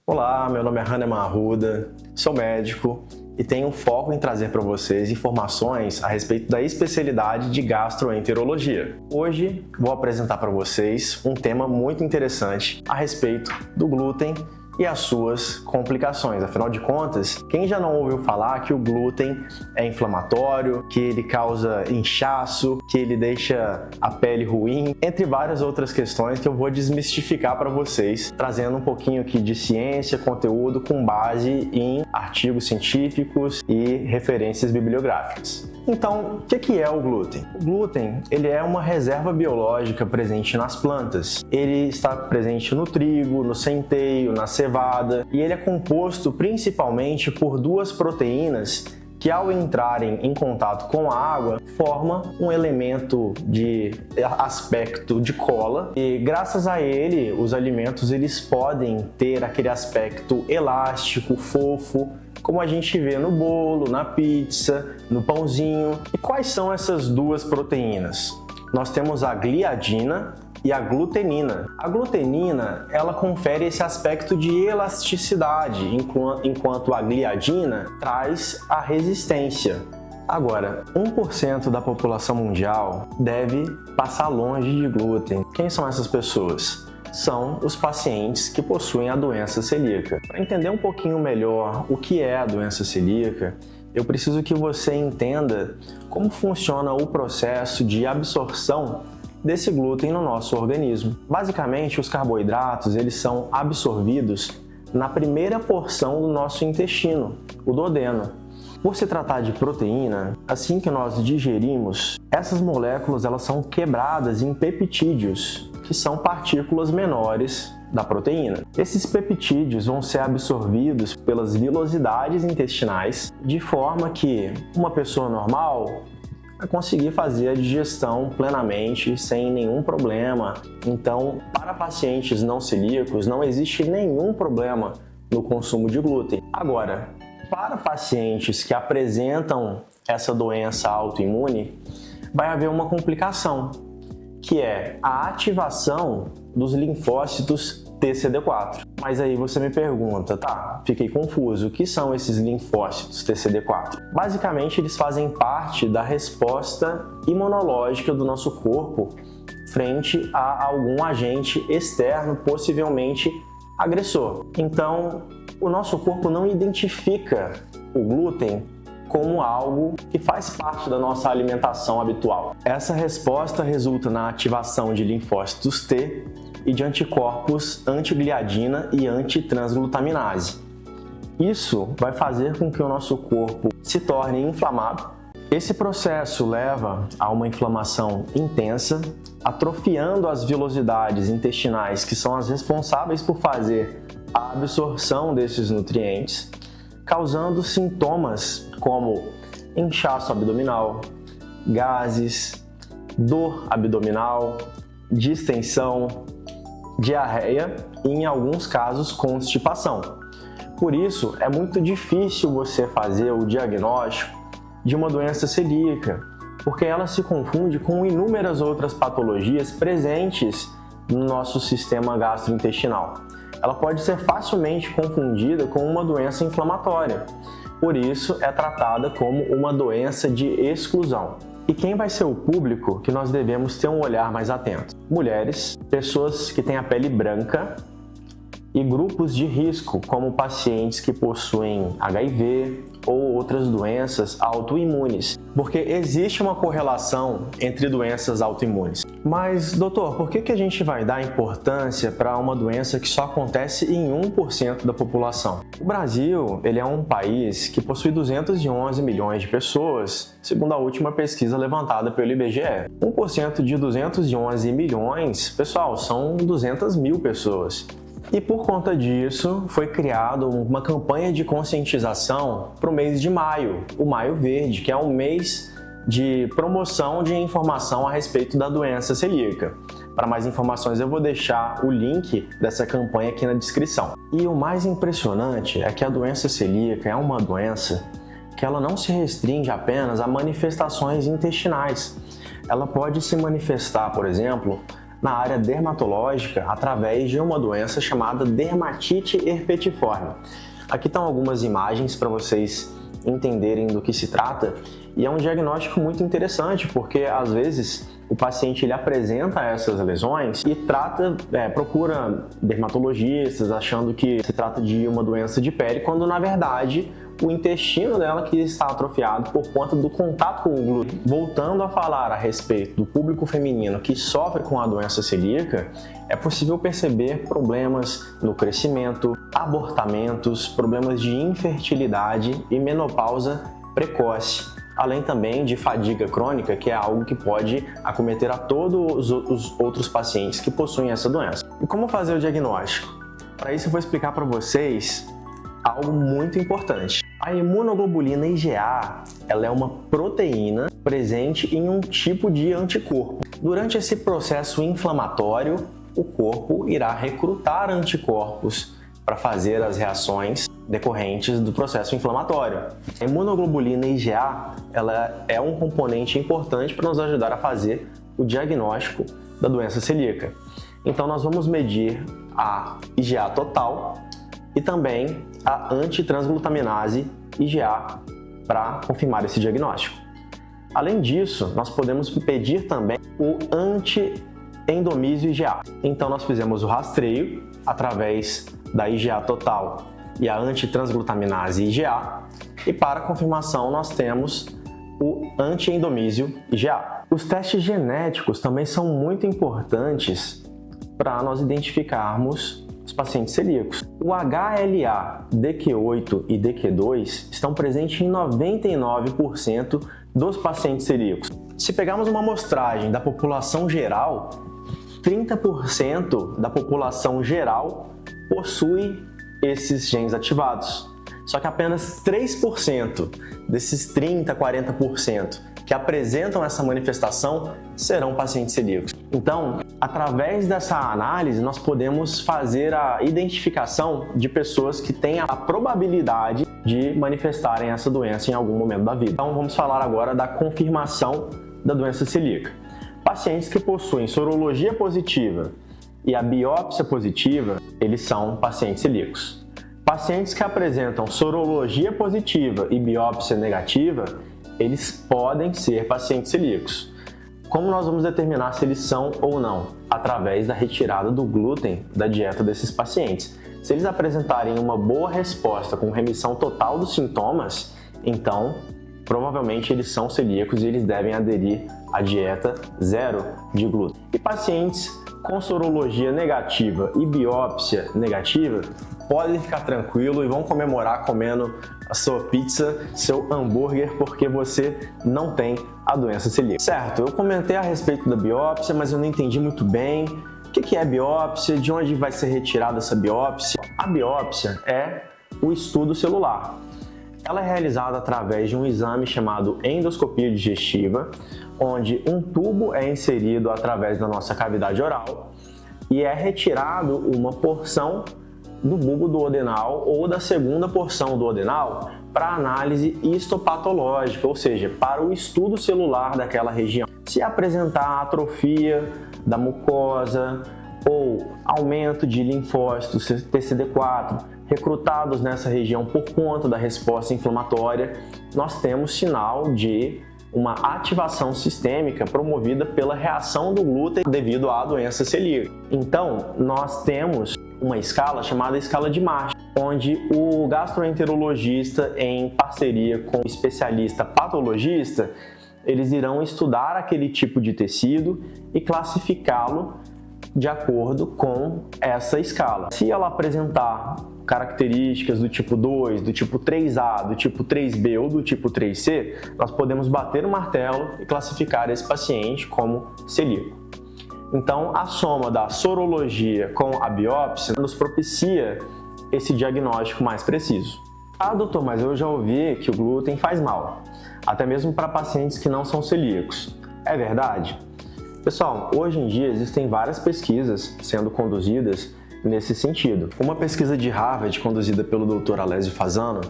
Olá, meu nome é Hahnemann Arruda, sou médico e tenho foco em trazer para vocês informações a respeito da especialidade de gastroenterologia. Hoje vou apresentar para vocês um tema muito interessante a respeito do glúten e as suas complicações. Afinal de contas, quem já não ouviu falar que o glúten é inflamatório, que ele causa inchaço, que ele deixa a pele ruim, entre várias outras questões que eu vou desmistificar para vocês, trazendo um pouquinho aqui de ciência, conteúdo com base em artigos científicos e referências bibliográficas. Então, o que é o glúten? O glúten, ele é uma reserva biológica presente nas plantas. Ele está presente no trigo, no centeio, na cevada, e ele é composto principalmente por duas proteínas que, ao entrarem em contato com a água, forma um elemento de aspecto de cola, e graças a ele, os alimentos eles podem ter aquele aspecto elástico, fofo, como a gente vê no bolo, na pizza, no pãozinho. E quais são essas duas proteínas? Nós temos a gliadina e a glutenina. A glutenina, ela confere esse aspecto de elasticidade, enquanto a gliadina traz a resistência. Agora, 1% da população mundial deve passar longe de glúten. Quem são essas pessoas? São os pacientes que possuem a doença celíaca. Para entender um pouquinho melhor o que é a doença celíaca, eu preciso que você entenda como funciona o processo de absorção desse glúten no nosso organismo. Basicamente, os carboidratos eles são absorvidos na primeira porção do nosso intestino, o duodeno. Por se tratar de proteína, assim que nós digerimos, essas moléculas elas são quebradas em peptídeos, que são partículas menores da proteína. Esses peptídeos vão ser absorvidos pelas vilosidades intestinais, de forma que uma pessoa normal vai conseguir fazer a digestão plenamente, sem nenhum problema. Então, para pacientes não celíacos, não existe nenhum problema no consumo de glúten. Agora, para pacientes que apresentam essa doença autoimune, vai haver uma complicação, que é a ativação dos linfócitos TCD4. Mas aí você me pergunta, tá, fiquei confuso, o que são esses linfócitos TCD4? Basicamente, eles fazem parte da resposta imunológica do nosso corpo frente a algum agente externo, possivelmente agressor. Então, o nosso corpo não identifica o glúten como algo que faz parte da nossa alimentação habitual. Essa resposta resulta na ativação de linfócitos T e de anticorpos antigliadina e antitransglutaminase. Isso vai fazer com que o nosso corpo se torne inflamado. Esse processo leva a uma inflamação intensa, atrofiando as vilosidades intestinais, que são as responsáveis por fazer a absorção desses nutrientes, causando sintomas como inchaço abdominal, gases, dor abdominal, distensão, diarreia e, em alguns casos, constipação. Por isso, é muito difícil você fazer o diagnóstico de uma doença celíaca, porque ela se confunde com inúmeras outras patologias presentes no nosso sistema gastrointestinal. Ela pode ser facilmente confundida com uma doença inflamatória. Por isso, é tratada como uma doença de exclusão. E quem vai ser o público que nós devemos ter um olhar mais atento? Mulheres, pessoas que têm a pele branca e grupos de risco, como pacientes que possuem HIV ou outras doenças autoimunes, porque existe uma correlação entre doenças autoimunes. Mas, doutor, por que a gente vai dar importância para uma doença que só acontece em 1% da população? O Brasil, ele é um país que possui 211 milhões de pessoas, segundo a última pesquisa levantada pelo IBGE. 1% de 211 milhões, pessoal, são 200 mil pessoas. E por conta disso, foi criada uma campanha de conscientização para o mês de maio, o Maio Verde, que é um mês de promoção de informação a respeito da doença celíaca. Para mais informações, eu vou deixar o link dessa campanha aqui na descrição. E o mais impressionante é que a doença celíaca é uma doença que ela não se restringe apenas a manifestações intestinais. Ela pode se manifestar, por exemplo, na área dermatológica através de uma doença chamada dermatite herpetiforme. Aqui estão algumas imagens para vocês entenderem do que se trata, e é um diagnóstico muito interessante porque às vezes o paciente ele apresenta essas lesões e procura dermatologistas achando que se trata de uma doença de pele, quando na verdade o intestino dela que está atrofiado por conta do contato com o glúten. Voltando a falar a respeito do público feminino que sofre com a doença celíaca, é possível perceber problemas no crescimento, abortamentos, problemas de infertilidade e menopausa precoce, além também de fadiga crônica, que é algo que pode acometer a todos os outros pacientes que possuem essa doença. E como fazer o diagnóstico? Para isso eu vou explicar para vocês algo muito importante. A imunoglobulina IgA, ela é uma proteína presente em um tipo de anticorpo. Durante esse processo inflamatório, o corpo irá recrutar anticorpos para fazer as reações decorrentes do processo inflamatório. A imunoglobulina IgA, ela é um componente importante para nos ajudar a fazer o diagnóstico da doença celíaca. Então nós vamos medir a IgA total e também a antitransglutaminase IgA para confirmar esse diagnóstico. Além disso, nós podemos pedir também o anti-endomísio IgA. Então nós fizemos o rastreio através da IgA total e a antitransglutaminase IgA, e para confirmação nós temos o anti-endomísio IgA. Os testes genéticos também são muito importantes para nós identificarmos os pacientes celíacos. O HLA, DQ8 e DQ2 estão presentes em 99% dos pacientes celíacos. Se pegarmos uma amostragem da população geral, 30% da população geral possui esses genes ativados. Só que apenas 3% desses 30%, 40% que apresentam essa manifestação serão pacientes celíacos. Então, através dessa análise, nós podemos fazer a identificação de pessoas que têm a probabilidade de manifestarem essa doença em algum momento da vida. Então, vamos falar agora da confirmação da doença celíaca. Pacientes que possuem sorologia positiva e a biópsia positiva, eles são pacientes celíacos. Pacientes que apresentam sorologia positiva e biópsia negativa, eles podem ser pacientes celíacos. Como nós vamos determinar se eles são ou não? Através da retirada do glúten da dieta desses pacientes. Se eles apresentarem uma boa resposta com remissão total dos sintomas, então provavelmente eles são celíacos e eles devem aderir à dieta zero de glúten. E pacientes com sorologia negativa e biópsia negativa podem ficar tranquilo e vão comemorar comendo a sua pizza, seu hambúrguer, porque você não tem a doença celíaca. Certo, eu comentei a respeito da biópsia, mas eu não entendi muito bem o que é biópsia, de onde vai ser retirada essa biópsia. A biópsia é o estudo celular. Ela é realizada através de um exame chamado endoscopia digestiva, onde um tubo é inserido através da nossa cavidade oral e é retirado uma porção do bulbo duodenal ou da segunda porção duodenal para análise histopatológica, ou seja, para o estudo celular daquela região. Se apresentar atrofia da mucosa ou aumento de linfócitos TCD4 recrutados nessa região por conta da resposta inflamatória, nós temos sinal de uma ativação sistêmica promovida pela reação do glúten devido à doença celíaca. Então, nós temos uma escala chamada escala de Marshall, onde o gastroenterologista, em parceria com o especialista patologista, eles irão estudar aquele tipo de tecido e classificá-lo de acordo com essa escala. Se ela apresentar características do tipo 2, do tipo 3A, do tipo 3B ou do tipo 3C, nós podemos bater o martelo e classificar esse paciente como celíaco. Então, a soma da sorologia com a biópsia nos propicia esse diagnóstico mais preciso. Ah, doutor, mas eu já ouvi que o glúten faz mal, até mesmo para pacientes que não são celíacos. É verdade? Pessoal, hoje em dia existem várias pesquisas sendo conduzidas nesse sentido. Uma pesquisa de Harvard, conduzida pelo Dr. Alessio Fasano,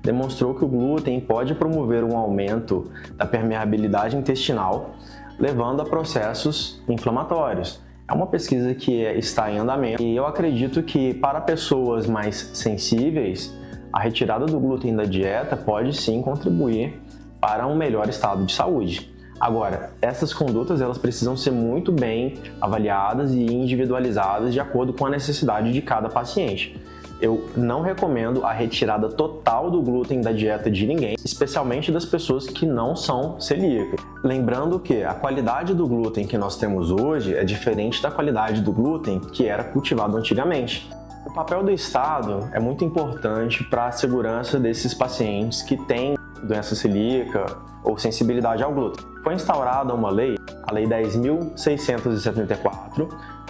demonstrou que o glúten pode promover um aumento da permeabilidade intestinal, levando a processos inflamatórios. É uma pesquisa que está em andamento e eu acredito que para pessoas mais sensíveis, a retirada do glúten da dieta pode sim contribuir para um melhor estado de saúde. Agora, essas condutas elas precisam ser muito bem avaliadas e individualizadas de acordo com a necessidade de cada paciente. Eu não recomendo a retirada total do glúten da dieta de ninguém, especialmente das pessoas que não são celíacas. Lembrando que a qualidade do glúten que nós temos hoje é diferente da qualidade do glúten que era cultivado antigamente. O papel do Estado é muito importante para a segurança desses pacientes que têm doença celíaca ou sensibilidade ao glúten. Foi instaurada uma lei, a Lei 10.674,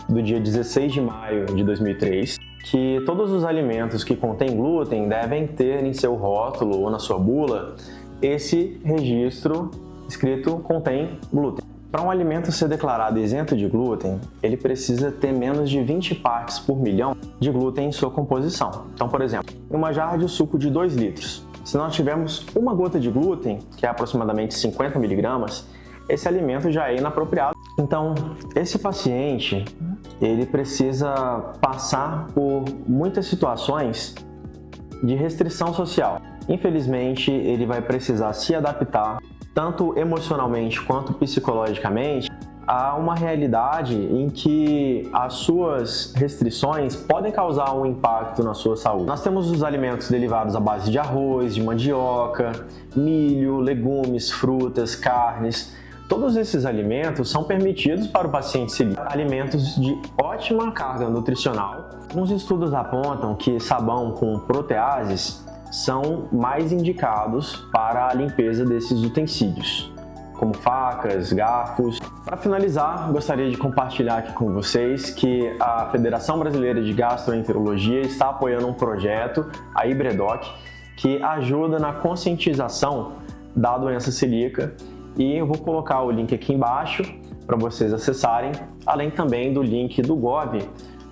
do dia 16 de maio de 2003, que todos os alimentos que contêm glúten devem ter em seu rótulo ou na sua bula esse registro escrito contém glúten. Para um alimento ser declarado isento de glúten, ele precisa ter menos de 20 partes por milhão de glúten em sua composição. Então, por exemplo, em uma jarra de suco de 2 litros, se nós tivermos uma gota de glúten, que é aproximadamente 50 miligramas, esse alimento já é inapropriado. Então, esse paciente, ele precisa passar por muitas situações de restrição social. Infelizmente, ele vai precisar se adaptar, tanto emocionalmente quanto psicologicamente, a uma realidade em que as suas restrições podem causar um impacto na sua saúde. Nós temos os alimentos derivados à base de arroz, de mandioca, milho, legumes, frutas, carnes. Todos esses alimentos são permitidos para o paciente celíaco, alimentos de ótima carga nutricional. Alguns estudos apontam que sabão com proteases são mais indicados para a limpeza desses utensílios, como facas, garfos. Para finalizar, gostaria de compartilhar aqui com vocês que a Federação Brasileira de Gastroenterologia está apoiando um projeto, a Hibredoc, que ajuda na conscientização da doença celíaca. E eu vou colocar o link aqui embaixo para vocês acessarem, além também do link do Gov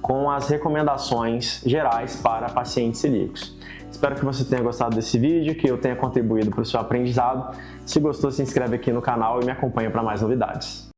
com as recomendações gerais para pacientes celíacos. Espero que você tenha gostado desse vídeo, que eu tenha contribuído para o seu aprendizado. Se gostou, se inscreve aqui no canal e me acompanha para mais novidades.